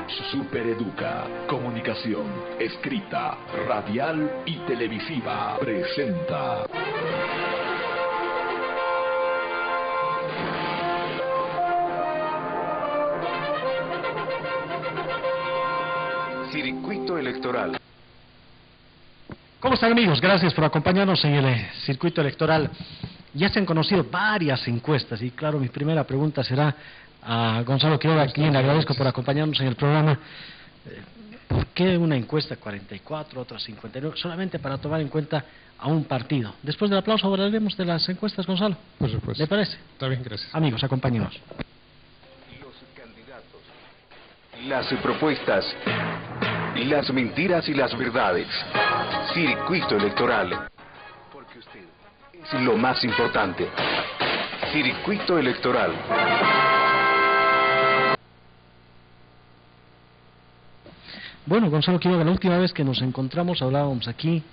Supereduca, comunicación, escrita, radial y televisiva, presenta. Circuito electoral. ¿Cómo están, amigos? Gracias por acompañarnos en el circuito electoral. Ya se han conocido varias encuestas y claro, mi primera pregunta será a Gonzalo Quiroga, a quien le agradezco por acompañarnos en el programa. ¿Por qué una encuesta 44, otra 59? Solamente para tomar en cuenta a un partido. Después del aplauso hablaremos de las encuestas, Gonzalo. Por supuesto. ¿Le parece? Está bien, gracias. Amigos, acompáñenos. Los candidatos, las propuestas, las mentiras y las verdades. Circuito electoral. Porque usted es lo más importante. Circuito electoral. Bueno, Gonzalo Quiroga, la última vez que nos encontramos hablábamos aquí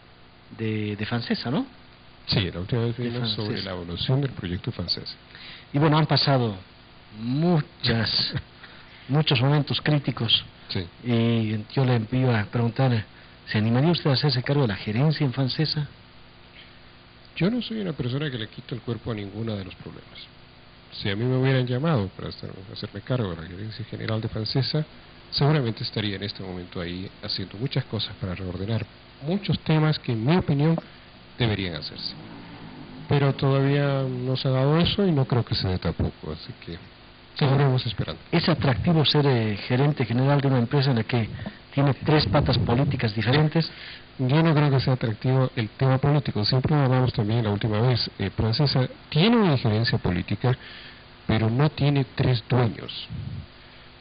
de Fancesa, ¿no? Sí, la última vez vimos sobre Fancesa. la evolución del proyecto Fancesa. Y bueno, han pasado muchos momentos críticos. Sí. Y yo le iba a preguntar, ¿se animaría usted a hacerse cargo de la gerencia en Fancesa? Yo no soy una persona que le quito el cuerpo a ninguno de los problemas. Si a mí me hubieran llamado para hacerme cargo de la gerencia general de Fancesa, seguramente estaría en este momento ahí haciendo muchas cosas para reordenar muchos temas que en mi opinión deberían hacerse. Pero todavía no se ha dado eso y no creo que se dé tampoco, así que seguiremos esperando. ¿Es atractivo ser gerente general de una empresa en la que tiene tres patas políticas diferentes? Yo no creo que sea atractivo el tema político. Siempre lo hablamos también la última vez. Fancesa tiene una injerencia política, pero no tiene tres dueños.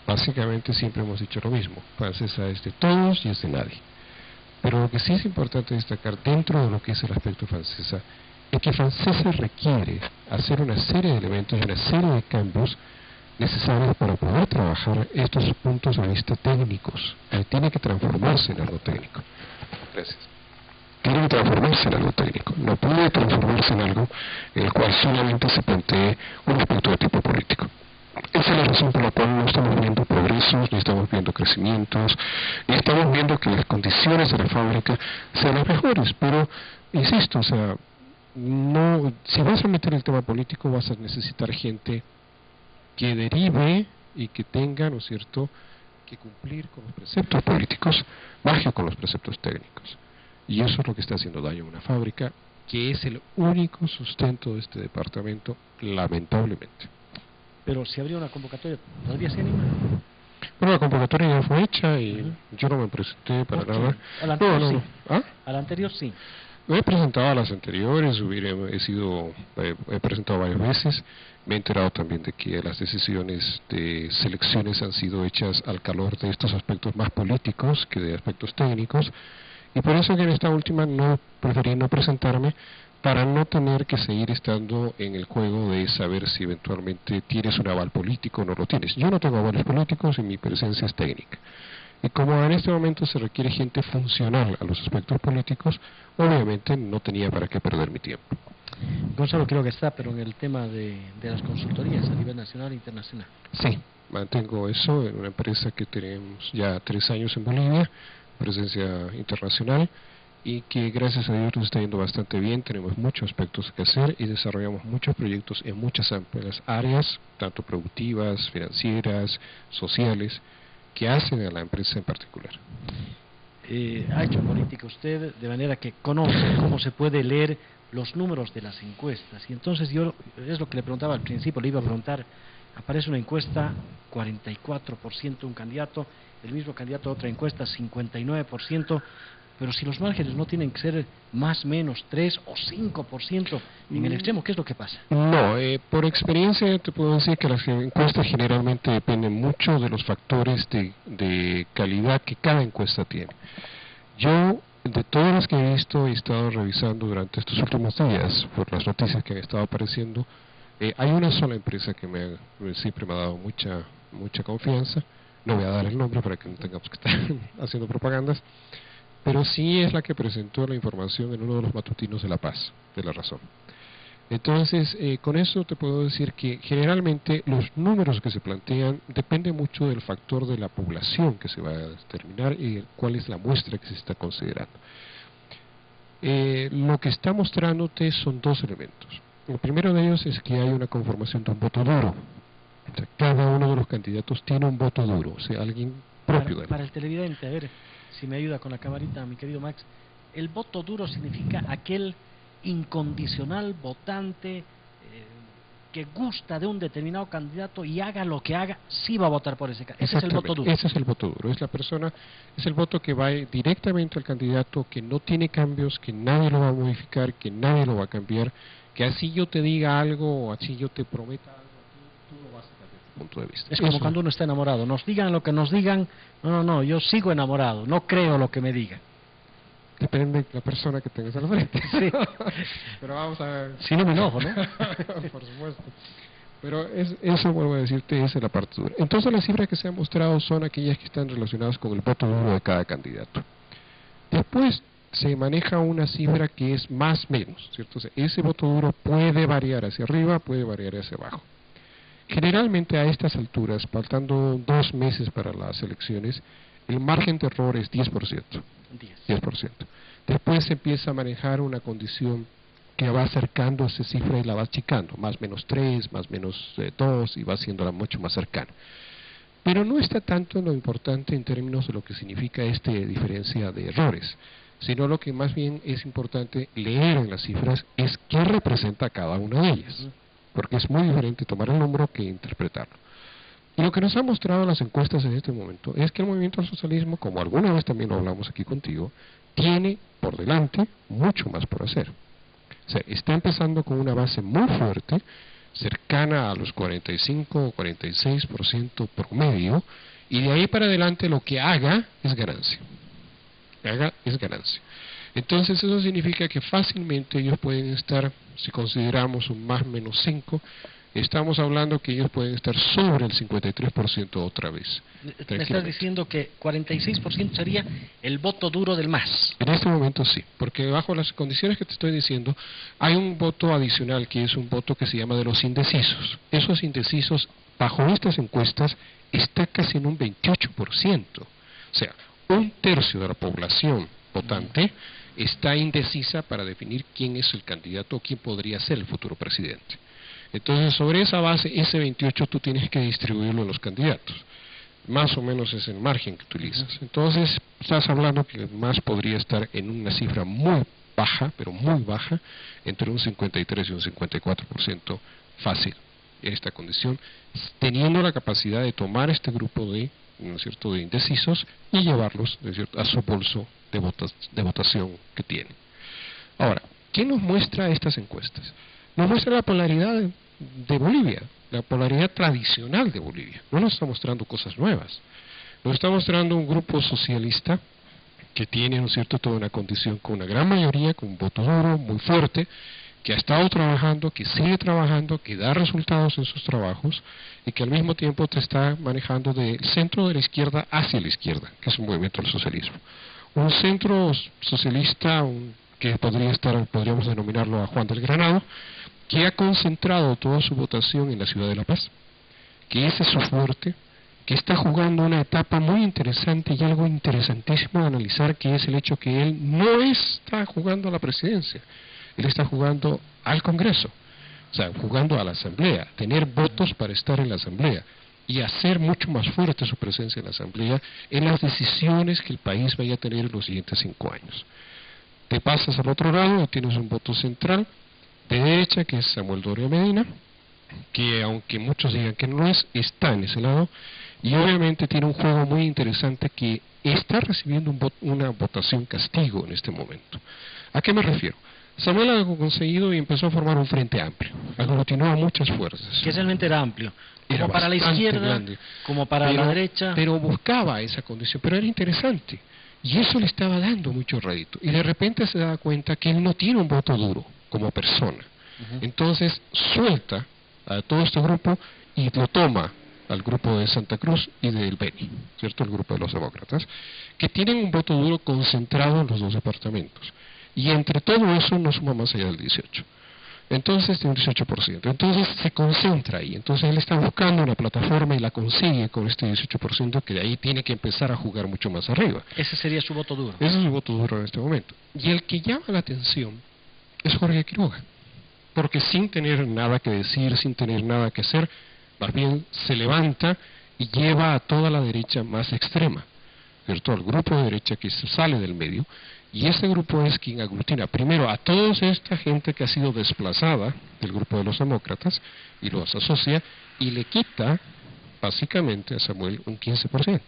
Básicamente siempre hemos dicho lo mismo. Fancesa es de todos y es de nadie. Pero lo que sí es importante destacar dentro de lo que es el aspecto Fancesa es que Fancesa requiere hacer una serie de elementos y una serie de cambios necesarios para poder trabajar estos puntos de vista técnicos. Tiene que transformarse en algo técnico. Gracias. Tiene que transformarse en algo técnico. No puede transformarse en algo en el cual solamente se plantee un aspecto de tipo político. Esa es la razón por la cual no estamos viendo progresos, ni estamos viendo crecimientos, ni estamos viendo que las condiciones de la fábrica sean las mejores. Pero, insisto, o sea, no, si vas a meter el tema político vas a necesitar gente que derive y que tenga, ¿no es cierto?, que cumplir con los preceptos políticos más que con los preceptos técnicos. Y eso es lo que está haciendo daño a una fábrica que es el único sustento de este departamento, lamentablemente. Pero si habría una convocatoria, ¿todavía se anima? Bueno, la convocatoria ya fue hecha y yo no me presenté para nada. Al anterior sí. ¿Ah? Al anterior sí. Me he presentado a las anteriores, he presentado varias veces. Me he enterado también de que las decisiones de selecciones han sido hechas al calor de estos aspectos más políticos que de aspectos técnicos, y por eso que en esta última preferí no presentarme, para no tener que seguir estando en el juego de saber si eventualmente tienes un aval político o no lo tienes. Yo no tengo avales políticos y mi presencia es técnica. Y como en este momento se requiere gente funcional a los aspectos políticos, obviamente no tenía para qué perder mi tiempo. Gonzalo creo que está, pero en el tema de las consultorías a nivel nacional e internacional. Sí, mantengo eso en una empresa que tenemos ya 3 años en Bolivia, presencia internacional, y que gracias a Dios nos está yendo bastante bien. Tenemos muchos aspectos que hacer y desarrollamos muchos proyectos en muchas amplias áreas, tanto productivas, financieras, sociales, que hacen a la empresa en particular. Ha hecho política usted de manera que conoce cómo se puede leer los números de las encuestas, y entonces yo, es lo que le preguntaba al principio, le iba a preguntar, aparece una encuesta 44% un candidato, el mismo candidato otra encuesta 59%, pero si los márgenes no tienen que ser más menos 3 o 5% en el extremo, ¿qué es lo que pasa? No, por experiencia te puedo decir que las encuestas generalmente dependen mucho de los factores de calidad que cada encuesta tiene. Yo, de todas las que he visto, he estado revisando durante estos últimos días, por las noticias que han estado apareciendo, hay una sola empresa que siempre me ha dado mucha confianza. No voy a dar el nombre para que no tengamos que estar haciendo propagandas, pero sí es la que presentó la información en uno de los matutinos de La Paz, de La Razón. Entonces, con eso te puedo decir que generalmente los números que se plantean dependen mucho del factor de la población que se va a determinar y cuál es la muestra que se está considerando. Lo que está mostrándote son dos elementos. El primero de ellos es que hay una conformación de un voto duro. O sea, cada uno de los candidatos tiene un voto duro, o sea, alguien propio de él. Para el televidente, a ver si me ayuda con la camarita, mi querido Max. El voto duro significa aquel incondicional votante que gusta de un determinado candidato y haga lo que haga, sí va a votar por ese candidato. Ese es el voto duro. Ese es el voto duro, es la persona, es el voto que va directamente al candidato, que no tiene cambios, que nadie lo va a modificar, que nadie lo va a cambiar, que así yo te diga algo o así yo te prometa algo, tú lo vas a cambiar desde tu punto de vista. Es como cuando uno está enamorado, nos digan lo que nos digan, no, yo sigo enamorado, no creo lo que me digan. Depende de la persona que tengas al frente. Sí. Pero vamos a ver. Si no me enojo, ¿no? Por supuesto. Pero eso, vuelvo a decirte, esa es la parte dura. Entonces las cifras que se han mostrado son aquellas que están relacionadas con el voto duro de cada candidato. Después se maneja una cifra que es más menos, ¿cierto? O sea, ese voto duro puede variar hacia arriba, puede variar hacia abajo. Generalmente a estas alturas, faltando 2 meses para las elecciones, el margen de error es 10%. 10%. Después se empieza a manejar una condición que va acercando a esa cifra y la va achicando, más menos 3, más menos 2, y va haciéndola mucho más cercana. Pero no está tanto en lo importante en términos de lo que significa esta diferencia de errores, sino lo que más bien es importante leer en las cifras es qué representa cada una de ellas, porque es muy diferente tomar el número que interpretarlo. Y lo que nos han mostrado las encuestas en este momento es que el movimiento al socialismo, como alguna vez también lo hablamos aquí contigo, tiene por delante mucho más por hacer. O sea, está empezando con una base muy fuerte, cercana a los 45 o 46% promedio, y de ahí para adelante lo que haga es ganancia. Haga es ganancia. Entonces eso significa que fácilmente ellos pueden estar, si consideramos un más menos 5, estamos hablando que ellos pueden estar sobre el 53% otra vez. Me estás diciendo que 46% sería el voto duro del MAS. En este momento sí, porque bajo las condiciones que te estoy diciendo, hay un voto adicional que es un voto que se llama de los indecisos. Esos indecisos, bajo estas encuestas, está casi en un 28%. O sea, 1/3 de la población votante está indecisa para definir quién es el candidato o quién podría ser el futuro presidente. Entonces, sobre esa base, ese 28 tú tienes que distribuirlo en los candidatos. Más o menos es el margen que utilizas. Entonces, estás hablando que más podría estar en una cifra muy baja, pero muy baja, entre un 53 y un 54% fácil en esta condición, teniendo la capacidad de tomar este grupo de, ¿no es cierto?, de indecisos y llevarlos, ¿no es cierto?, a su bolso de votación que tiene. Ahora, ¿qué nos muestra estas encuestas? Nos muestra la polaridad de Bolivia, la polaridad tradicional de Bolivia. No nos está mostrando cosas nuevas. Nos está mostrando un grupo socialista que tiene, ¿no es cierto?, toda una condición con una gran mayoría, con un voto duro, muy fuerte, que ha estado trabajando, que sigue trabajando, que da resultados en sus trabajos y que al mismo tiempo te está manejando del centro de la izquierda hacia la izquierda, que es un movimiento del socialismo. Un centro socialista que podríamos denominarlo a Juan del Granado, que ha concentrado toda su votación en la ciudad de La Paz, que ese es su fuerte, que está jugando una etapa muy interesante y algo interesantísimo de analizar, que es el hecho que él no está jugando a la presidencia, él está jugando al Congreso, o sea, jugando a la Asamblea, tener votos para estar en la Asamblea y hacer mucho más fuerte su presencia en la Asamblea en las decisiones que el país vaya a tener en los siguientes 5 años. Te pasas al otro lado y tienes un voto central de derecha, que es Samuel Doria Medina, que aunque muchos digan que no es, está en ese lado, y obviamente tiene un juego muy interesante que está recibiendo una votación castigo en este momento. ¿A qué me refiero? Samuel ha conseguido y empezó a formar un frente amplio, aglutinó a muchas fuerzas. Que realmente era amplio, como Era para la izquierda, grande, como para la derecha. Pero buscaba esa condición, pero era interesante, y eso le estaba dando mucho rédito, y de repente se da cuenta que él no tiene un voto duro como persona. Entonces suelta a todo este grupo y lo toma al grupo de Santa Cruz y del Beni, ¿cierto?, el grupo de los demócratas, que tienen un voto duro concentrado en los 2 departamentos. Y entre todo eso no suma más allá del 18. Entonces tiene un 18%. Entonces se concentra ahí. Entonces él está buscando una plataforma y la consigue con este 18%, que de ahí tiene que empezar a jugar mucho más arriba. Ese sería su voto duro. Ese es su voto duro en este momento. Y el que llama la atención es Jorge Quiroga, porque sin tener nada que decir, sin tener nada que hacer, más bien se levanta y lleva a toda la derecha más extrema, ¿cierto? Al grupo de derecha que se sale del medio, y ese grupo es quien aglutina primero a toda esta gente que ha sido desplazada del grupo de los demócratas y los asocia y le quita básicamente a Samuel un 15%.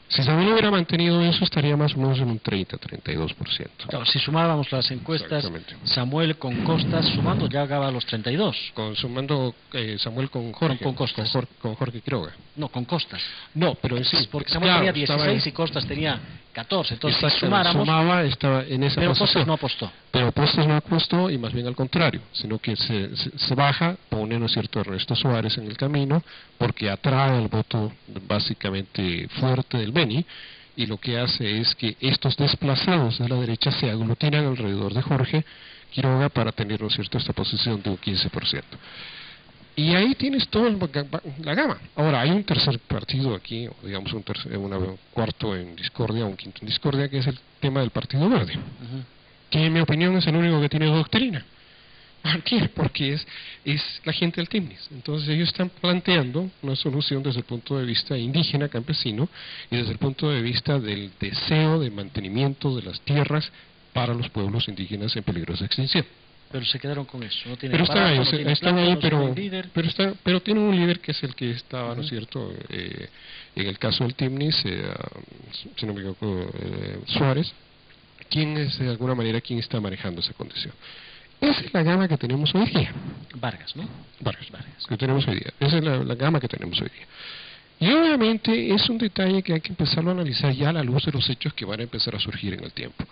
Si Samuel hubiera mantenido eso, estaría más o menos en un 30-32%. Claro, si sumábamos las encuestas, Samuel con Costas, sumando ya llegaba a los 32. Sumando Samuel con Jorge. Con Costas. Con Jorge Quiroga. No, con Costas. No, pero en sí. Porque Samuel tenía 16 y Costas tenía 14. Entonces, si sumáramos... Sumaba, estaba en esa pero posición. Costas no apostó. Pero Costas no apostó, y más bien al contrario, sino que se baja, pone, ¿no es cierto?, Ernesto Suárez en el camino, porque atrae el voto básicamente fuerte del Beni, y lo que hace es que estos desplazados de la derecha se aglutinan alrededor de Jorge Quiroga para tener, ¿no es cierto?, esta posición de un 15%. Y ahí tienes toda la gama. Ahora, hay un tercer partido aquí, o digamos un cuarto en discordia, un quinto en discordia, que es el tema del Partido Verde, que en mi opinión es el único que tiene doctrina. ¿Por qué? Porque es la gente del Timnis. Entonces ellos están planteando una solución desde el punto de vista indígena, campesino, y desde el punto de vista del deseo de mantenimiento de las tierras para los pueblos indígenas en peligrosa extinción. Pero se quedaron con eso. No tienen pero están ahí, están ahí, pero tienen un líder que es el que estaba, ¿no es cierto?, en el caso del Timnis, si no me equivoco, Suárez, quien es de alguna manera quien está manejando esa condición. Esa es la gama que tenemos hoy día. Vargas, ¿no? Vargas, que tenemos hoy día. Esa es la gama que tenemos hoy día. Y obviamente es un detalle que hay que empezarlo a analizar ya a la luz de los hechos que van a empezar a surgir en el tiempo.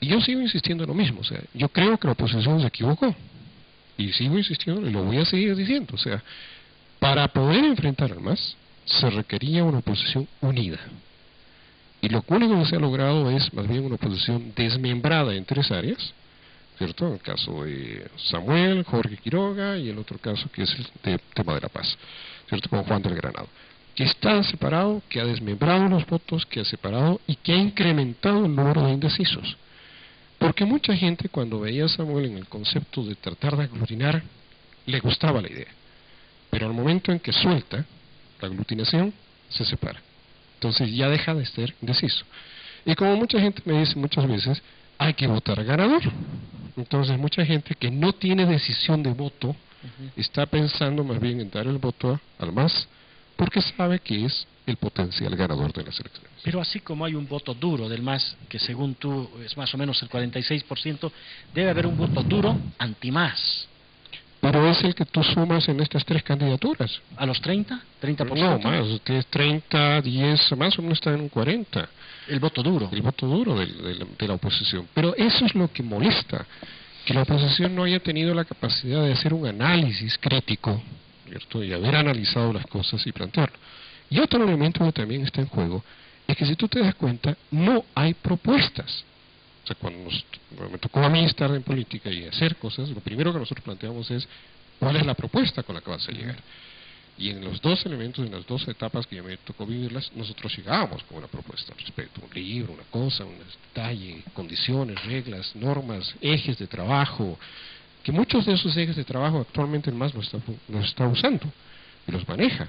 Y yo sigo insistiendo en lo mismo, o sea, yo creo que la oposición se equivocó, y sigo insistiendo y lo voy a seguir diciendo, o sea, para poder enfrentar al MAS se requería una oposición unida, y lo único que se ha logrado es más bien una oposición desmembrada en tres áreas, ¿cierto? En el caso de Samuel, Jorge Quiroga, y el otro caso que es el tema de la paz, ¿cierto? Con Juan del Granado, que está separado, que ha desmembrado los votos, que ha separado y que ha incrementado el número de indecisos. Porque mucha gente cuando veía a Samuel en el concepto de tratar de aglutinar, le gustaba la idea. Pero al momento en que suelta la aglutinación, se separa. Entonces ya deja de ser indeciso. Y como mucha gente me dice muchas veces, hay que votar ganador. Entonces mucha gente que no tiene decisión de voto, está pensando más bien en dar el voto al MAS, porque sabe que es el potencial ganador de las elecciones. Pero así como hay un voto duro del MAS, que según tú es más o menos el 46%, debe haber un voto duro anti-MAS. Pero es el que tú sumas en estas tres candidaturas. ¿A los 30? ¿30%? No, más, que es 30, 10, más o menos está en un 40. El voto duro. El voto duro de la oposición. Pero eso es lo que molesta, que la oposición no haya tenido la capacidad de hacer un análisis crítico, ¿cierto?, y haber analizado las cosas y plantearlo. Y otro elemento que también está en juego es que si tú te das cuenta, no hay propuestas. O sea, cuando me tocó a mí estar en política y hacer cosas, lo primero que nosotros planteamos es cuál es la propuesta con la que vas a llegar. Y en los dos elementos, en las dos etapas que me tocó vivirlas, nosotros llegábamos con una propuesta al respecto, un libro, una cosa, un detalle, condiciones, reglas, normas, ejes de trabajo, que muchos de esos ejes de trabajo actualmente el MAS los está usando y los maneja.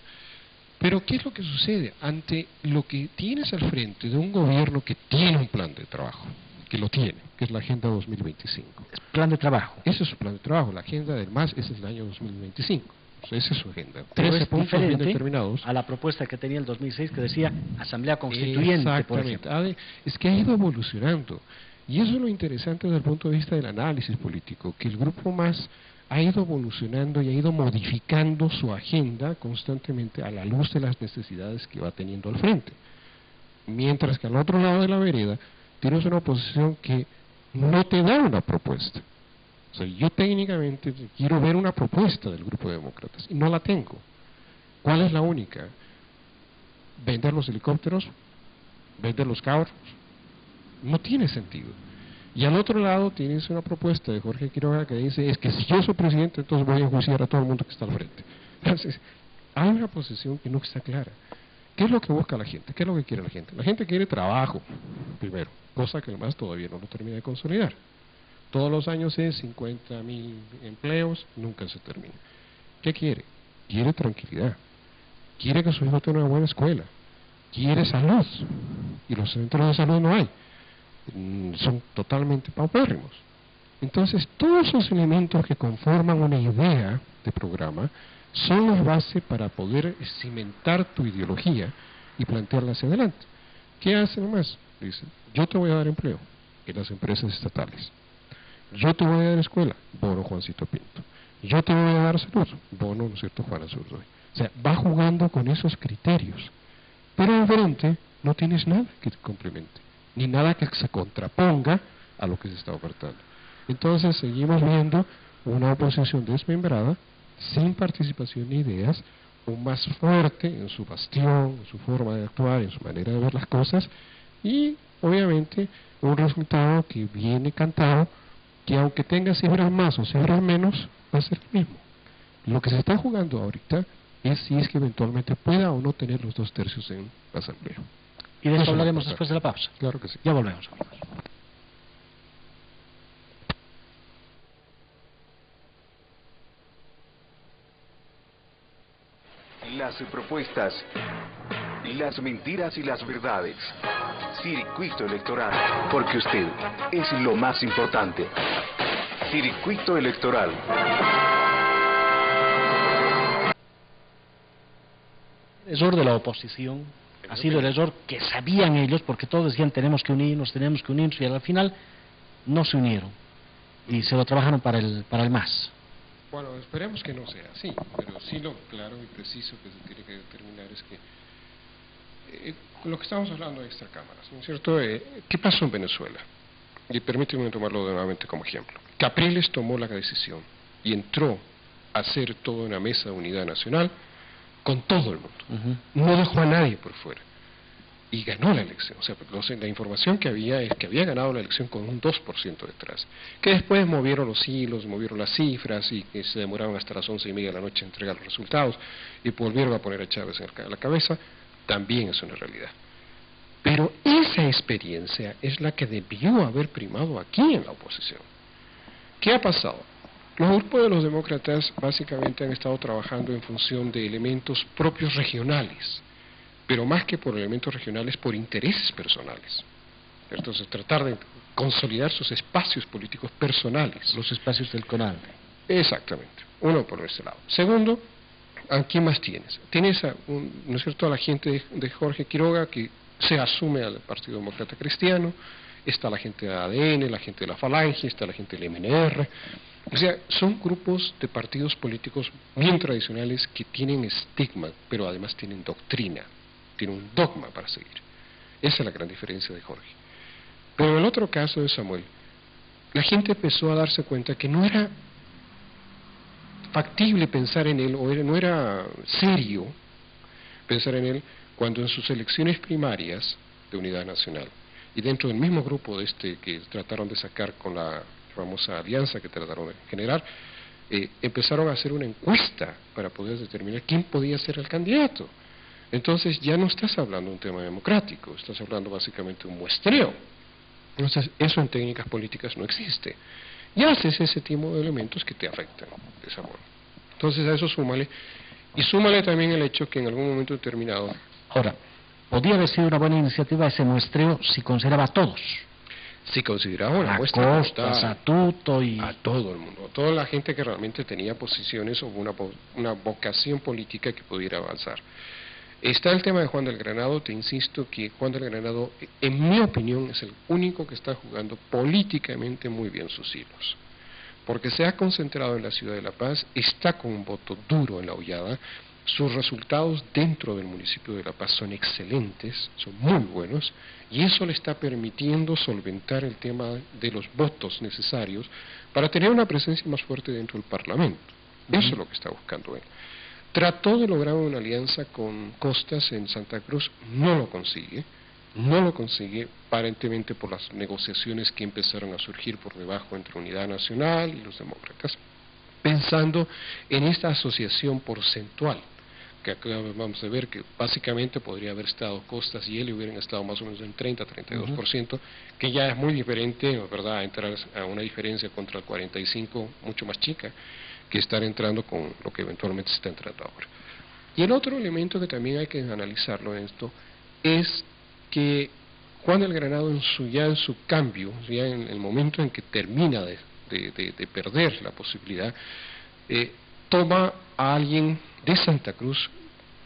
Pero ¿qué es lo que sucede ante lo que tienes al frente de un gobierno que tiene un plan de trabajo? Que lo tiene, que es la Agenda 2025. Plan de trabajo. Ese es su plan de trabajo. La agenda del MAS es el año 2025. O sea, esa es su agenda. Pero 13 es puntos bien determinados. a la propuesta que tenía el 2006 que decía Asamblea Constituyente, por ejemplo. Es que ha ido evolucionando. Y eso es lo interesante desde el punto de vista del análisis político, que el Grupo MAS ha ido evolucionando y ha ido modificando su agenda constantemente a la luz de las necesidades que va teniendo al frente. Mientras que al otro lado de la vereda tienes una oposición que no te da una propuesta. O sea, yo técnicamente quiero ver una propuesta del Grupo de Demócratas y no la tengo. ¿Cuál es la única? Vender los helicópteros, vender los carros. No tiene sentido. Y al otro lado tienes una propuesta de Jorge Quiroga que dice, es que si yo soy presidente, entonces voy a enjuiciar a todo el mundo que está al frente. Entonces, hay una posición que no está clara. ¿Qué es lo que busca la gente? ¿Qué es lo que quiere la gente? La gente quiere trabajo, primero, cosa que además todavía no lo termina de consolidar. Todos los años es 50.000 empleos, nunca se termina. ¿Qué quiere? Quiere tranquilidad. Quiere que su hijo tenga una buena escuela. Quiere salud. Y los centros de salud no hay. Son totalmente paupérrimos. Entonces, todos esos elementos que conforman una idea de programa son las bases para poder cimentar tu ideología y plantearla hacia adelante. ¿Qué hace nomás? Dice, yo te voy a dar empleo en las empresas estatales. Yo te voy a dar escuela, bono Juancito Pinto. Yo te voy a dar salud, bono, ¿no es cierto?, Juana Zurdoy. O sea, va jugando con esos criterios. Pero enfrente no tienes nada que te complemente, ni nada que se contraponga a lo que se está ofertando. Entonces seguimos viendo una oposición desmembrada, sin participación ni ideas, o más fuerte en su bastión, en su forma de actuar, en su manera de ver las cosas, y obviamente un resultado que viene cantado, que aunque tenga cifras más o cifras menos, va a ser el mismo. Lo que se está jugando ahorita es si es que eventualmente pueda o no tener los 2/3 en la asamblea. Y de eso hablaremos después de la pausa. Claro que sí. Ya volvemos, amigos. Las propuestas, las mentiras y las verdades. Circuito Electoral, porque usted es lo más importante. Circuito Electoral. El error de la oposición ha sido el error que sabían ellos, porque todos decían tenemos que unirnos, y al final no se unieron y se lo trabajaron para el MAS. Bueno, esperemos que no sea así, pero sí lo claro y preciso que se tiene que determinar es que lo que estamos hablando de extracámaras, ¿no es cierto? ¿Qué pasó en Venezuela? Y permíteme tomarlo nuevamente como ejemplo. Capriles tomó la decisión y entró a hacer toda una mesa de unidad nacional con todo el mundo. No dejó a nadie por fuera. Y ganó la elección. O sea, la información que había es que había ganado la elección con un 2% detrás. Que después movieron los hilos, movieron las cifras y que se demoraron hasta las 11:30 de la noche en entregar los resultados y volvieron a poner a Chávez en la cabeza, también es una realidad. Pero esa experiencia es la que debió haber primado aquí en la oposición. ¿Qué ha pasado? Los grupos de los demócratas básicamente han estado trabajando en función de elementos propios regionales, pero más que por elementos regionales, por intereses personales. Entonces, tratar de consolidar sus espacios políticos personales. Los espacios del CONALDE. Exactamente. Uno por ese lado. Segundo, ¿a quién más tienes? Tienes ¿no es cierto?, a la gente de Jorge Quiroga, que se asume al Partido Demócrata Cristiano, está la gente de ADN, la gente de la Falange, está la gente del MNR. O sea, son grupos de partidos políticos bien tradicionales que tienen estigma, pero además tienen doctrina, tienen un dogma para seguir. Esa es la gran diferencia de Jorge. Pero en el otro caso de Samuel, la gente empezó a darse cuenta que no era factible pensar en él, no era serio pensar en él, cuando en sus elecciones primarias de Unidad Nacional, y dentro del mismo grupo que trataron de sacar con la famosa alianza que trataron de generar, empezaron a hacer una encuesta para poder determinar quién podía ser el candidato. Entonces ya no estás hablando de un tema democrático, estás hablando básicamente de un muestreo. Entonces eso en técnicas políticas no existe. Y haces ese tipo de elementos que te afectan de esa forma. Entonces a eso súmale, y súmale también el hecho que en algún momento determinado... Ahora, podría haber sido una buena iniciativa ese muestreo si consideraba a todos. Si consideraba una muestra a Tuto y... a todo el mundo, a toda la gente que realmente tenía posiciones o una vocación política que pudiera avanzar. Está el tema de Juan del Granado. Te insisto que Juan del Granado, en mi opinión, es el único que está jugando políticamente muy bien sus hilos, porque se ha concentrado en la ciudad de La Paz, está con un voto duro en la hollada. Sus resultados dentro del municipio de La Paz son excelentes, son muy buenos, y eso le está permitiendo solventar el tema de los votos necesarios para tener una presencia más fuerte dentro del Parlamento. Eso es lo que está buscando él. Trató de lograr una alianza con Costas en Santa Cruz, no lo consigue, no lo consigue, aparentemente por las negociaciones que empezaron a surgir por debajo entre Unidad Nacional y los demócratas, pensando en esta asociación porcentual, que acá vamos a ver que básicamente podría haber estado Costas y él hubieran estado más o menos en 30-32%, que ya es muy diferente, ¿verdad?, a entrar a una diferencia contra el 45%, mucho más chica, que estar entrando con lo que eventualmente se está entrando ahora. Y el otro elemento que también hay que analizarlo en esto es que Juan del Granado ya en su cambio, ya en el momento en que termina de perder la posibilidad, toma a alguien de Santa Cruz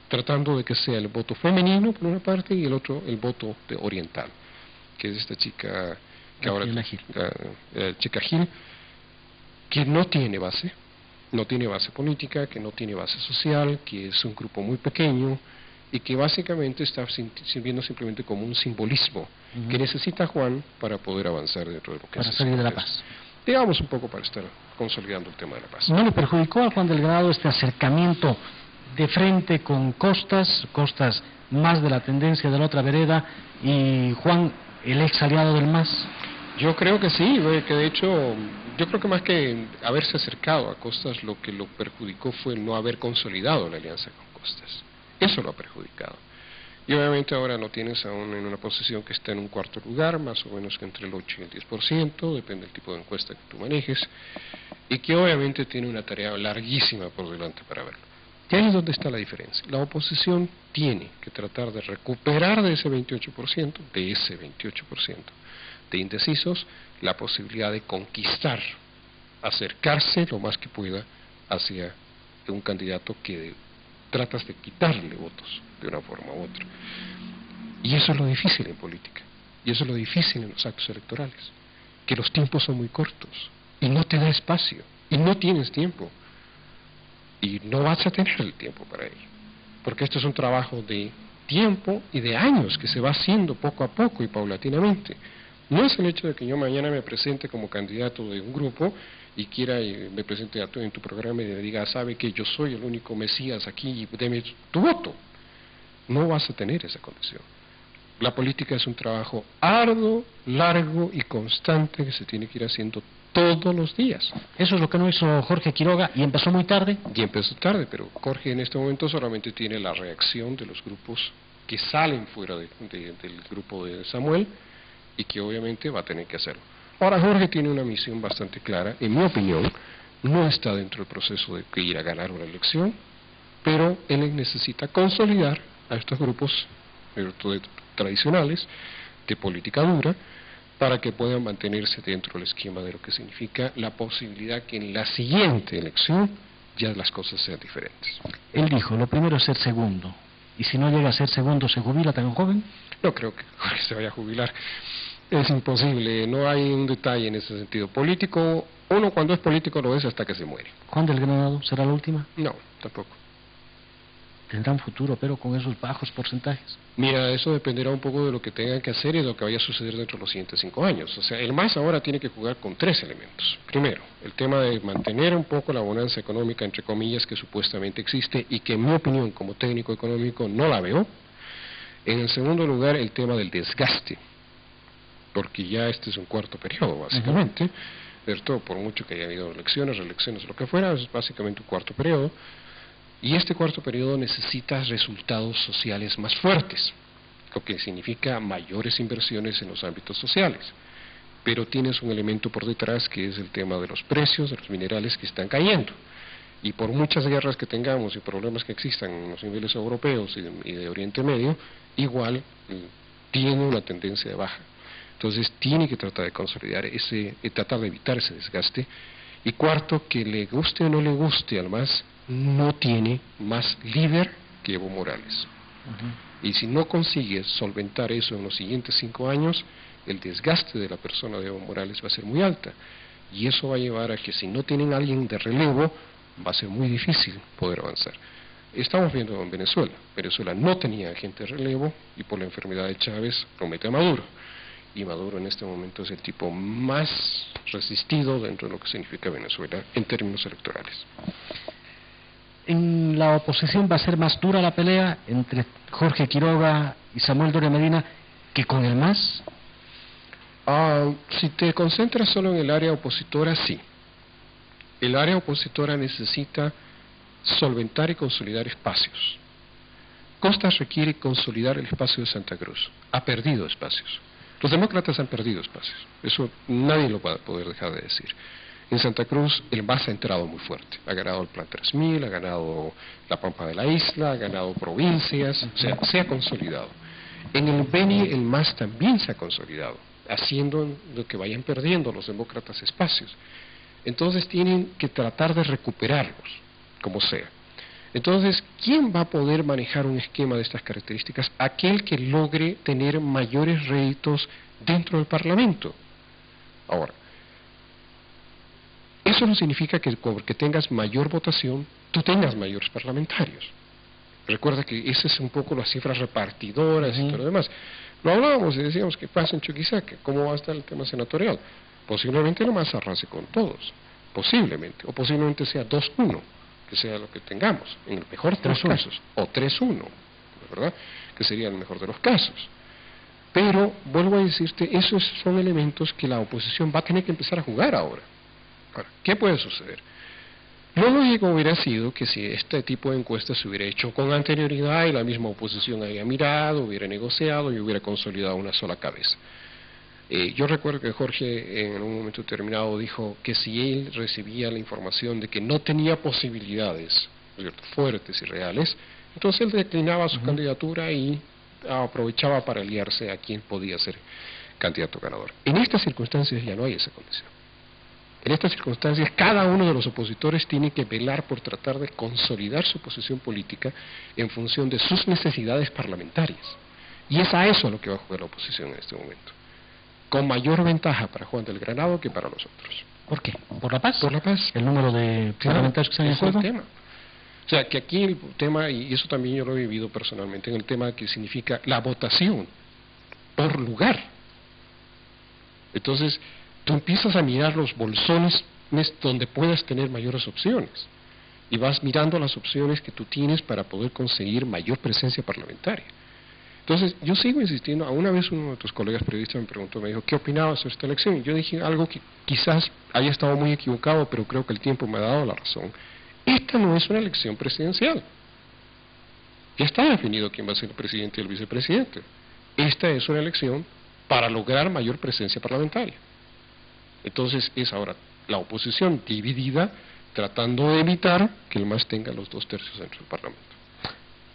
tratando de que sea el voto femenino por una parte y el otro el voto oriental, que es esta chica que ahora chica Gil, que no tiene base política, que no tiene base social, que es un grupo muy pequeño y que básicamente está sirviendo simplemente como un simbolismo que necesita Juan para poder avanzar dentro de lo que para salir de la paz. Digamos un poco para estar consolidando el tema de la paz. ¿No le perjudicó a Juan del Granado este acercamiento de frente con Costas más de la tendencia de la otra vereda y Juan el ex aliado del MAS? Yo creo que sí, que de hecho, yo creo que más que haberse acercado a Costas, lo que lo perjudicó fue el no haber consolidado la alianza con Costas. Eso lo ha perjudicado. Y obviamente ahora lo tienes aún en una posición que está en un cuarto lugar, más o menos que entre el 8 y el 10%, depende del tipo de encuesta que tú manejes, y que obviamente tiene una tarea larguísima por delante para verlo. Y ahí es donde está la diferencia. La oposición tiene que tratar de recuperar de ese 28%, de indecisos, la posibilidad de conquistar, acercarse lo más que pueda hacia un candidato que tratas de quitarle votos de una forma u otra. Y eso es lo difícil en política, y eso es lo difícil en los actos electorales, que los tiempos son muy cortos, y no te da espacio, y no tienes tiempo, y no vas a tener el tiempo para ello, porque esto es un trabajo de tiempo y de años que se va haciendo poco a poco y paulatinamente. No es el hecho de que yo mañana me presente como candidato de un grupo y quiera y me presente en tu programa y le diga, sabe que yo soy el único Mesías aquí y deme tu voto. No vas a tener esa condición. La política es un trabajo arduo, largo y constante que se tiene que ir haciendo todos los días. Eso es lo que no hizo Jorge Quiroga y empezó muy tarde. Y empezó tarde, pero Jorge en este momento solamente tiene la reacción de los grupos que salen fuera del grupo de Samuel y que obviamente va a tener que hacerlo. Ahora Jorge tiene una misión bastante clara, en mi opinión, no está dentro del proceso de ir a ganar una elección, pero él necesita consolidar a estos grupos tradicionales de política dura para que puedan mantenerse dentro del esquema de lo que significa la posibilidad que en la siguiente elección ya las cosas sean diferentes. Él dijo, lo primero es ser segundo, y si no llega a ser segundo, ¿se jubila tan joven? No creo que Jorge se vaya a jubilar. Es imposible, no hay un detalle en ese sentido. Político, uno cuando es político lo es hasta que se muere. ¿Juan del Granado será la última? No, tampoco. Tendrá un futuro, pero con esos bajos porcentajes. Mira, eso dependerá un poco de lo que tengan que hacer y de lo que vaya a suceder dentro de los siguientes 5 años. O sea, el MAS ahora tiene que jugar con 3 elementos. Primero, el tema de mantener un poco la bonanza económica, entre comillas, que supuestamente existe y que en mi opinión, como técnico económico, no la veo. En el segundo lugar, el tema del desgaste, porque ya este es un cuarto periodo, básicamente, ¿cierto? Por mucho que haya habido elecciones, reelecciones, lo que fuera, es básicamente un cuarto periodo. Y este cuarto periodo necesita resultados sociales más fuertes, lo que significa mayores inversiones en los ámbitos sociales. Pero tienes un elemento por detrás que es el tema de los precios de los minerales que están cayendo. Y por muchas guerras que tengamos y problemas que existan en los niveles europeos y de Oriente Medio, igual tiene una tendencia de baja. Entonces tiene que tratar de consolidar tratar de evitar ese desgaste. Y cuarto, que le guste o no le guste al MAS, no tiene más líder que Evo Morales. Y si no consigue solventar eso en los siguientes 5 años, el desgaste de la persona de Evo Morales va a ser muy alta. Y eso va a llevar a que si no tienen a alguien de relevo, va a ser muy difícil poder avanzar. Estamos viendo en Venezuela. Venezuela no tenía gente de relevo y por la enfermedad de Chávez lo mete a Maduro. Y Maduro en este momento es el tipo más resistido dentro de lo que significa Venezuela en términos electorales. En la oposición va a ser más dura la pelea entre Jorge Quiroga y Samuel Doria Medina, que con el MAS. Si te concentras solo en el área opositora, sí. El área opositora necesita solventar y consolidar espacios. Costas requiere consolidar el espacio de Santa Cruz. Ha perdido espacios. Los demócratas han perdido espacios. Eso nadie lo va a poder dejar de decir. En Santa Cruz el MAS ha entrado muy fuerte. Ha ganado el Plan 3000, ha ganado la Pampa de la Isla, ha ganado provincias, o sea, se ha consolidado. En el Beni el MAS también se ha consolidado, haciendo lo que vayan perdiendo los demócratas espacios. Entonces tienen que tratar de recuperarlos, como sea. Entonces, ¿quién va a poder manejar un esquema de estas características? Aquel que logre tener mayores réditos dentro del Parlamento. Ahora, eso no significa que porque tengas mayor votación, tú tengas mayores parlamentarios. Recuerda que esas es un poco las cifras repartidoras y todo lo demás. Lo hablábamos y decíamos, ¿qué pasa en Chuquisaca? ¿Cómo va a estar el tema senatorial? Posiblemente nomás arrase con todos, posiblemente, o posiblemente sea 2-1, que sea lo que tengamos, en el mejor de los casos, o 3-1, ¿verdad? Que sería el mejor de los casos. Pero, vuelvo a decirte, esos son elementos que la oposición va a tener que empezar a jugar ahora. Ahora, ¿qué puede suceder? Lo lógico hubiera sido que si este tipo de encuestas se hubiera hecho con anterioridad y la misma oposición había mirado, hubiera negociado y hubiera consolidado una sola cabeza. Yo recuerdo que Jorge en un momento determinado dijo que si él recibía la información de que no tenía posibilidades, ¿cierto?, fuertes y reales, entonces él declinaba su candidatura y aprovechaba para aliarse a quien podía ser candidato ganador. En estas circunstancias ya no hay esa condición. En estas circunstancias cada uno de los opositores tiene que velar por tratar de consolidar su posición política en función de sus necesidades parlamentarias. Y es a eso a lo que va a jugar la oposición en este momento, con mayor ventaja para Juan del Granado que para los otros. ¿Por qué? ¿Por la paz? Por la paz. ¿El número de parlamentarios que están de acuerdo? Es el tema. O sea, que aquí el tema, y eso también yo lo he vivido personalmente, en el tema que significa la votación por lugar. Entonces, tú empiezas a mirar los bolsones donde puedas tener mayores opciones, y vas mirando las opciones que tú tienes para poder conseguir mayor presencia parlamentaria. Entonces, yo sigo insistiendo. Una vez uno de tus colegas periodistas me preguntó, me dijo, ¿qué opinabas sobre esta elección? Y yo dije algo que quizás haya estado muy equivocado, pero creo que el tiempo me ha dado la razón. Esta no es una elección presidencial. Ya está definido quién va a ser el presidente y el vicepresidente. Esta es una elección para lograr mayor presencia parlamentaria. Entonces, es ahora la oposición dividida, tratando de evitar que el MAS tenga los 2 tercios dentro del Parlamento.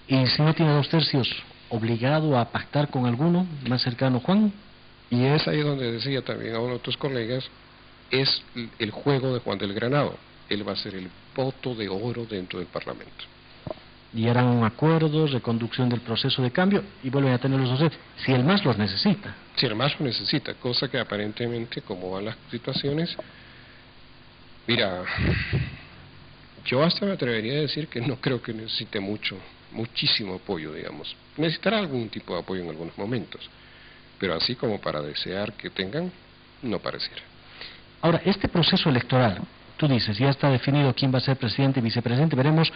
Y si no tiene 2 tercios, ¿obligado a pactar con alguno más cercano, Juan? Y es ahí donde decía también a uno de tus colegas, es el juego de Juan del Granado. Él va a ser el voto de oro dentro del Parlamento. Y harán acuerdos de conducción del proceso de cambio y vuelven a tener los 2 tercios, si el MAS los necesita. Si el MAS lo necesita, cosa que aparentemente, como van las situaciones, mira, yo hasta me atrevería a decir que no creo que necesite muchísimo apoyo, digamos. Necesitará algún tipo de apoyo en algunos momentos, pero así como para desear que tengan, no pareciera. Ahora, este proceso electoral, tú dices, ya está definido quién va a ser presidente y vicepresidente, veremos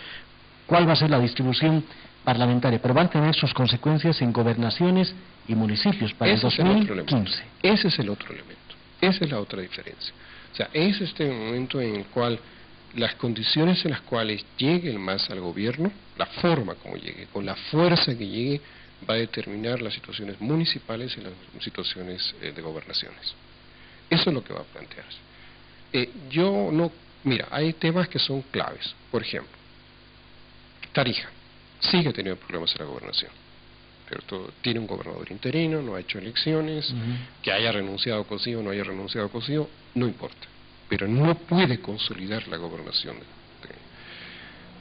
cuál va a ser la distribución parlamentaria, pero van a tener sus consecuencias en gobernaciones y municipios para el 2015. Ese es el otro elemento, esa es la otra diferencia. O sea, es este momento en el cual las condiciones en las cuales llegue el MAS al gobierno, la forma como llegue, con la fuerza que llegue, va a determinar las situaciones municipales y las situaciones de gobernaciones. Eso es lo que va a plantearse. Mira, hay temas que son claves. Por ejemplo, Tarija sigue teniendo problemas en la gobernación. ¿Cierto? Tiene un gobernador interino, no ha hecho elecciones, que haya renunciado Cosío o no haya renunciado Cosío, no importa. Pero no puede consolidar la gobernación.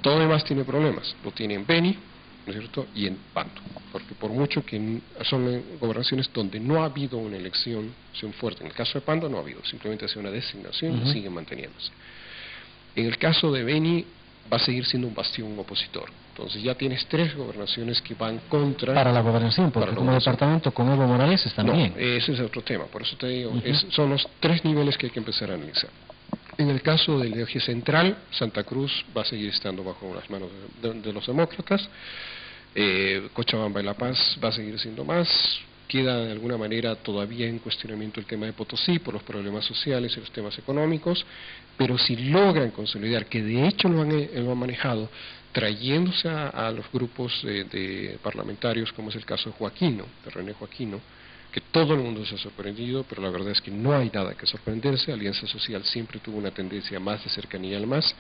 Todo demás tiene problemas. Lo tiene en Beni, ¿no es cierto?, y en Pando. Porque por mucho que son gobernaciones donde no ha habido una elección fuerte. En el caso de Pando no ha habido, simplemente ha sido una designación y sigue manteniéndose. En el caso de Beni va a seguir siendo un bastión opositor. Entonces ya tienes 3 gobernaciones que van contra... Para la gobernación, porque como departamento con Evo Morales están bien. No, ese es otro tema, por eso te digo, son los 3 niveles que hay que empezar a analizar. En el caso del eje central, Santa Cruz va a seguir estando bajo las manos de los demócratas, Cochabamba y La Paz va a seguir siendo más, queda de alguna manera todavía en cuestionamiento el tema de Potosí por los problemas sociales y los temas económicos, pero si logran consolidar, que de hecho lo han manejado, trayéndose a los grupos de parlamentarios, como es el caso de Joaquino, de René Joaquino, que todo el mundo se ha sorprendido, pero la verdad es que no hay nada que sorprenderse. Alianza Social siempre tuvo una tendencia más de cercanía al MAS,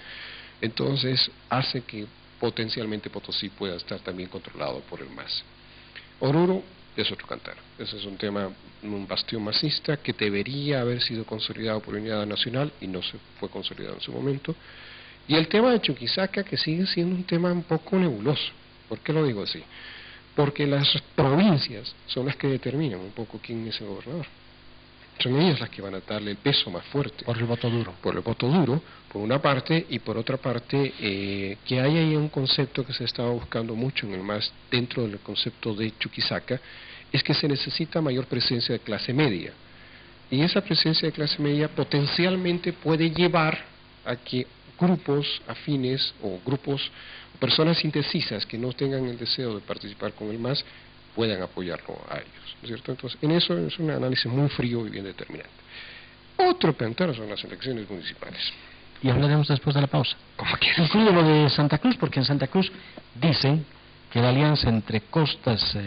entonces hace que potencialmente Potosí pueda estar también controlado por el MAS. Oruro es otro cantar, ese es un tema, un bastión masista que debería haber sido consolidado por Unidad Nacional y no se fue consolidado en su momento. Y el tema de Chuquisaca, que sigue siendo un tema un poco nebuloso. ¿Por qué lo digo así? Porque las provincias son las que determinan un poco quién es el gobernador. Son ellas las que van a darle el peso más fuerte. Por el voto duro. Por el voto duro, por una parte, y por otra parte, que hay ahí un concepto que se estaba buscando mucho en el MAS dentro del concepto de Chuquisaca, es que se necesita mayor presencia de clase media. Y esa presencia de clase media potencialmente puede llevar a que grupos afines o grupos, personas indecisas que no tengan el deseo de participar con el MAS, puedan apoyarlo a ellos, ¿no es cierto? Entonces, en eso es un análisis muy frío y bien determinante. Otro cantar son las elecciones municipales. Y hablaremos después de la pausa. Como quieras. Incluye lo de Santa Cruz, porque en Santa Cruz dicen que la alianza entre Costas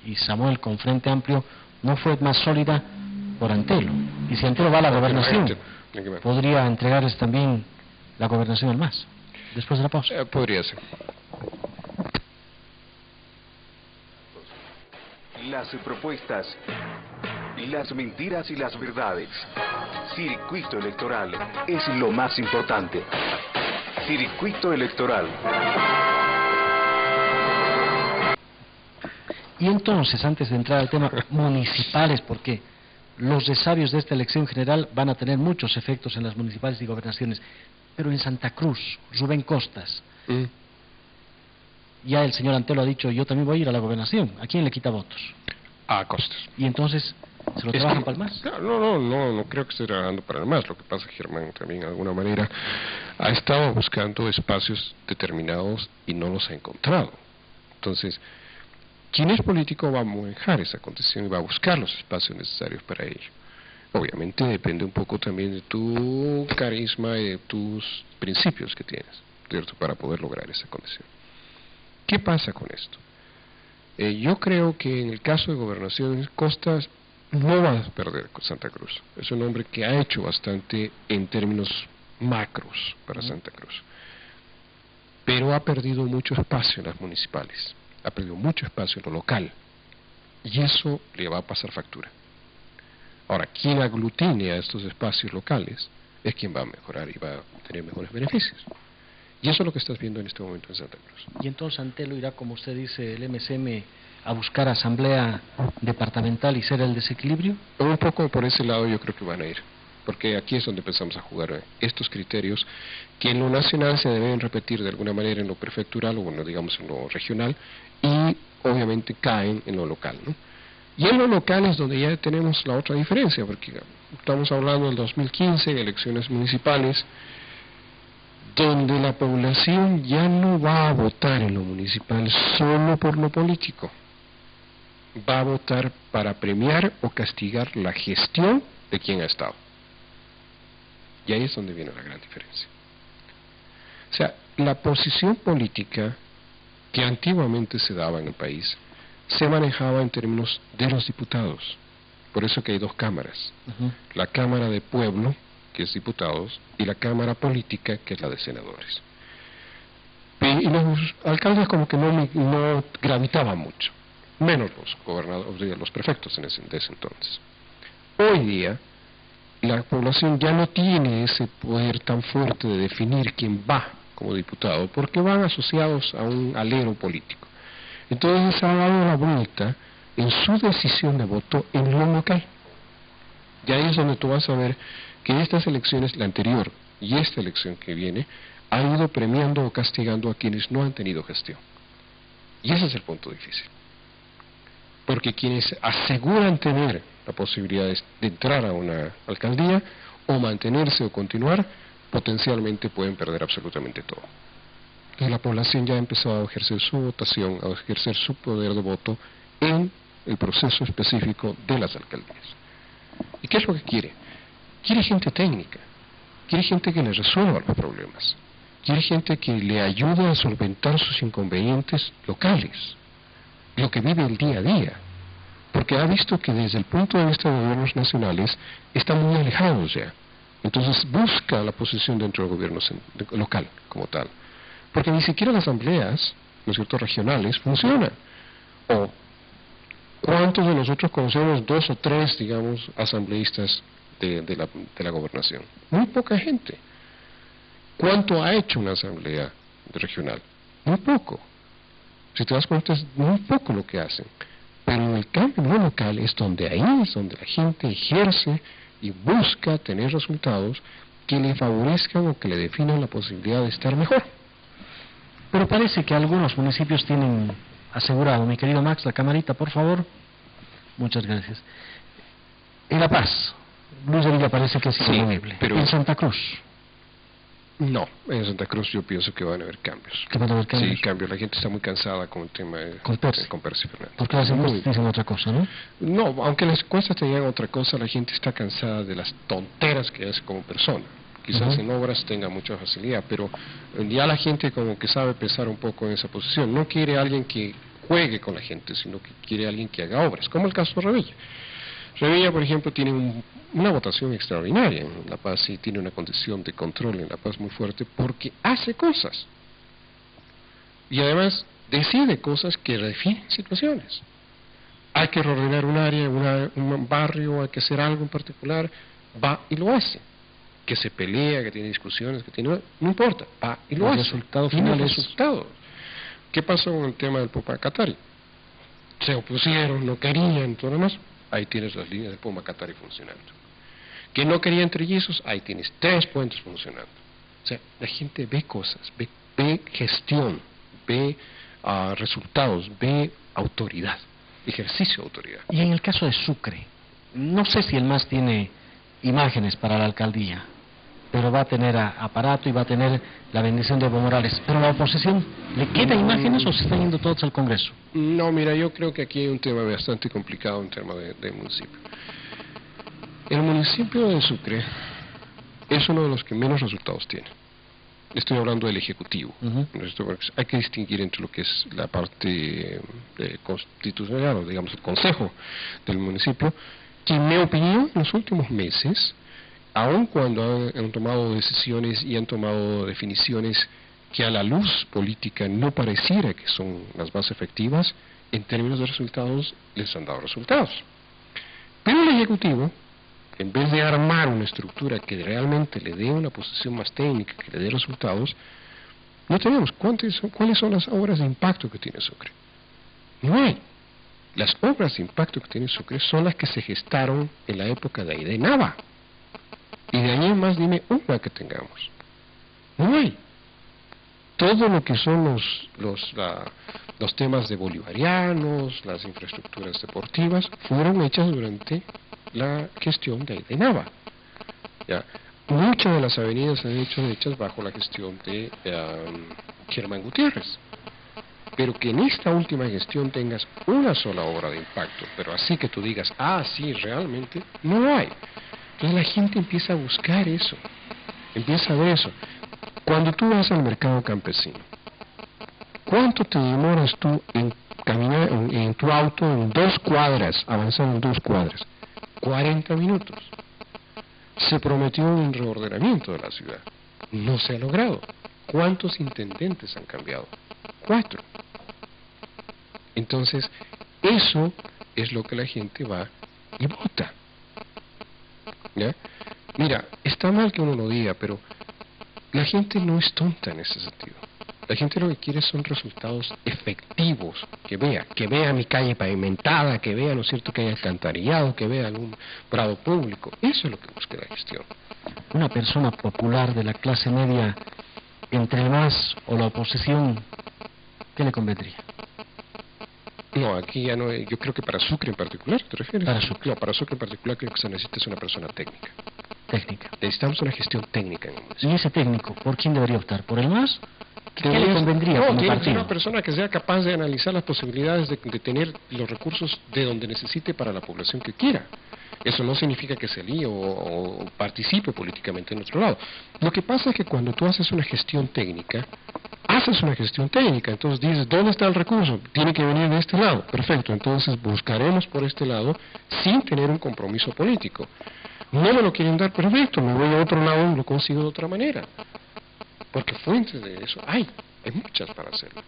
y Samuel con Frente Amplio no fue más sólida por Antelo. Y si Antelo va a la gobernación, podría entregarles también la gobernación al MAS. Después de la pausa. Podría ser. Las propuestas, las mentiras y las verdades. Circuito electoral es lo más importante. Circuito electoral. Y entonces, antes de entrar al tema municipales, porque los resabios de esta elección general van a tener muchos efectos en las municipales y gobernaciones, pero en Santa Cruz, Rubén Costas, ya el señor Antelo ha dicho, yo también voy a ir a la gobernación. ¿A quién le quita votos? A Costas. Y entonces, ¿se lo trabajan para el MAS? No creo que esté trabajando para el MAS. Lo que pasa es que Germán también de alguna manera ha estado buscando espacios determinados y no los ha encontrado. Entonces, quien es político va a manejar esa condición y va a buscar los espacios necesarios para ello. Obviamente depende un poco también de tu carisma y de tus principios que tienes, ¿cierto?, para poder lograr esa condición. ¿Qué pasa con esto? Yo creo que en el caso de Gobernación, Costas no va a perder con Santa Cruz. Es un hombre que ha hecho bastante en términos macros para Santa Cruz. Pero ha perdido mucho espacio en las municipales. Ha perdido mucho espacio en lo local. Y eso le va a pasar factura. Ahora, quien aglutine a estos espacios locales es quien va a mejorar y va a tener mejores beneficios. Y eso es lo que estás viendo en este momento en Santa Cruz. Y entonces Antelo irá, como usted dice, el MSM a buscar asamblea departamental y ser el desequilibrio. Un poco por ese lado yo creo que van a ir, porque aquí es donde empezamos a jugar estos criterios que en lo nacional se deben repetir de alguna manera en lo prefectural o bueno, digamos en lo regional y obviamente caen en lo local, ¿no? Y en lo local es donde ya tenemos la otra diferencia, porque estamos hablando del 2015, elecciones municipales, donde la población ya no va a votar en lo municipal solo por lo político, va a votar para premiar o castigar la gestión de quien ha estado. Y ahí es donde viene la gran diferencia. O sea, la posición política que antiguamente se daba en el país se manejaba en términos de los diputados. Por eso que hay dos cámaras. La Cámara de Pueblo, que es diputados, y la Cámara Política, que es la de senadores. Y los alcaldes como que no gravitaban mucho, menos los gobernadores, los prefectos de ese entonces. Hoy día, la población ya no tiene ese poder tan fuerte de definir quién va como diputado, porque van asociados a un alero político. Entonces se ha dado la vuelta en su decisión de voto en lo local. Y ahí es donde tú vas a ver que estas elecciones, la anterior y esta elección que viene, han ido premiando o castigando a quienes no han tenido gestión. Y ese es el punto difícil. Porque quienes aseguran tener la posibilidad de entrar a una alcaldía, o mantenerse o continuar, potencialmente pueden perder absolutamente todo. Entonces la población ya ha empezado a ejercer su votación, a ejercer su poder de voto en el proceso específico de las alcaldías. ¿Y qué es lo que quiere? Quiere gente técnica, quiere gente que le resuelva los problemas, quiere gente que le ayude a solventar sus inconvenientes locales, lo que vive el día a día, porque ha visto que desde el punto de vista de gobiernos nacionales están muy alejados ya. Entonces busca la posición dentro del gobierno local como tal, porque ni siquiera las asambleas, ¿no es cierto?, regionales funcionan. O ¿cuántos de nosotros conocemos 2 o 3, digamos, asambleístas de la gobernación? Muy poca gente. ¿Cuánto ha hecho una asamblea regional? Muy poco. Si te das cuenta, es muy poco lo que hacen. Pero en el cambio no local es donde la gente ejerce y busca tener resultados que le favorezcan o que le definan la posibilidad de estar mejor. Pero parece que algunos municipios tienen asegurado. Mi querido Max, la camarita, por favor. Muchas gracias. En La Paz, Luis de Villa parece que es inamovible. Pero en Santa Cruz. No, en Santa Cruz yo pienso que van a haber cambios. ¿Que van a haber cambios? Sí, cambios. La gente está muy cansada con el tema de con Percy Fernández. Porque las encuestas dicen otra cosa, ¿no? No, aunque las encuestas te digan otra cosa, la gente está cansada de las tonteras que hace como persona. Quizás en obras tenga mucha facilidad, pero ya la gente como que sabe pensar un poco en esa posición. No quiere alguien que juegue con la gente, sino que quiere alguien que haga obras, como el caso de Revilla. Revilla, por ejemplo, tiene una votación extraordinaria en La Paz y tiene una condición de control en La Paz muy fuerte porque hace cosas. Y además decide cosas que definen situaciones. Hay que reordenar un área, un barrio, hay que hacer algo en particular, va y lo hace. Que se pelea, que tiene discusiones, que tiene... No importa, va y lo hace. El resultado final es... resultados. ¿Qué pasó con el tema del Puma Katari? Se opusieron, no querían, todo lo demás. Ahí tienes las líneas del Puma Katari funcionando. Que no querían trillizos, ahí tienes 3 puentes funcionando. O sea, la gente ve cosas, ve gestión, ve resultados, ve autoridad, ejercicio de autoridad. Y en el caso de Sucre, no sé si el MAS tiene imágenes para la alcaldía, pero va a tener aparato y va a tener la bendición de Evo Morales. ¿Pero la oposición le queda imágenes o se están yendo todos al Congreso? No, mira, yo creo que aquí hay un tema bastante complicado en términos de municipio. El municipio de Sucre es uno de los que menos resultados tiene. Estoy hablando del Ejecutivo. Hay que distinguir entre lo que es la parte constitucional, o digamos el Consejo del municipio, que en mi opinión en los últimos meses, aun cuando han tomado decisiones y han tomado definiciones que a la luz política no pareciera que son las más efectivas, en términos de resultados les han dado resultados. Pero el Ejecutivo, en vez de armar una estructura que realmente le dé una posición más técnica, que le dé resultados, no tenemos. ¿Cuáles son las obras de impacto que tiene Sucre? No hay. Las obras de impacto que tiene Sucre son las que se gestaron en la época de Aida Nava. Y de ahí en más dime una que tengamos. No hay. Todo lo que son los temas de bolivarianos, las infraestructuras deportivas, fueron hechas durante la gestión de Aida Nava. ¿Ya? Muchas de las avenidas han hecho hechas bajo la gestión de Germán Gutiérrez. Pero que en esta última gestión tengas una sola obra de impacto, pero así que tú digas, sí, realmente, no lo hay. Entonces la gente empieza a buscar eso, empieza a ver eso. Cuando tú vas al mercado campesino, ¿cuánto te demoras tú en caminar en tu auto en 2 cuadras, avanzar en 2 cuadras? 40 minutos. Se prometió un reordenamiento de la ciudad. No se ha logrado. ¿Cuántos intendentes han cambiado? 4. Entonces, eso es lo que la gente va y vota. ¿Ya? Mira, está mal que uno lo diga, pero la gente no es tonta en ese sentido. La gente lo que quiere son resultados efectivos, que vea mi calle pavimentada, que vea, ¿no es cierto?, que haya alcantarillado, que vea algún prado público. Eso es lo que busca la gestión. Una persona popular de la clase media, entre el MAS o la oposición, ¿qué le convendría? No, aquí ya no, yo creo que para Sucre en particular, ¿te refieres? Para Sucre. No, para Sucre en particular creo que se necesita es una persona técnica. Técnica. Necesitamos una gestión técnica en el municipio. ¿Y ese técnico, por quién debería optar? ¿Por el MAS ¿Qué le convendría no, como tiene que ser partido? una persona que sea capaz de analizar las posibilidades de tener los recursos de donde necesite para la población que quiera. Eso no significa que se líe o participe políticamente en otro lado. Lo que pasa es que cuando tú haces una gestión técnica, entonces dices, ¿dónde está el recurso? Tiene que venir de este lado. Perfecto, entonces buscaremos por este lado sin tener un compromiso político. No me lo quieren dar, perfecto, me voy a otro lado y lo consigo de otra manera. Porque fuentes de eso hay muchas para hacerlo.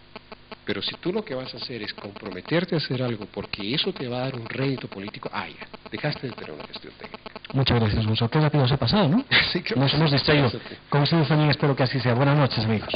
Pero si tú lo que vas a hacer es comprometerte a hacer algo porque eso te va a dar un rédito político, ya, dejaste de tener una gestión técnica. Muchas gracias, Gonzalo. Qué rápido se ha pasado, ¿no? Sí, Nos hemos distraído. Como ustedes también espero que así sea. Buenas noches, amigos.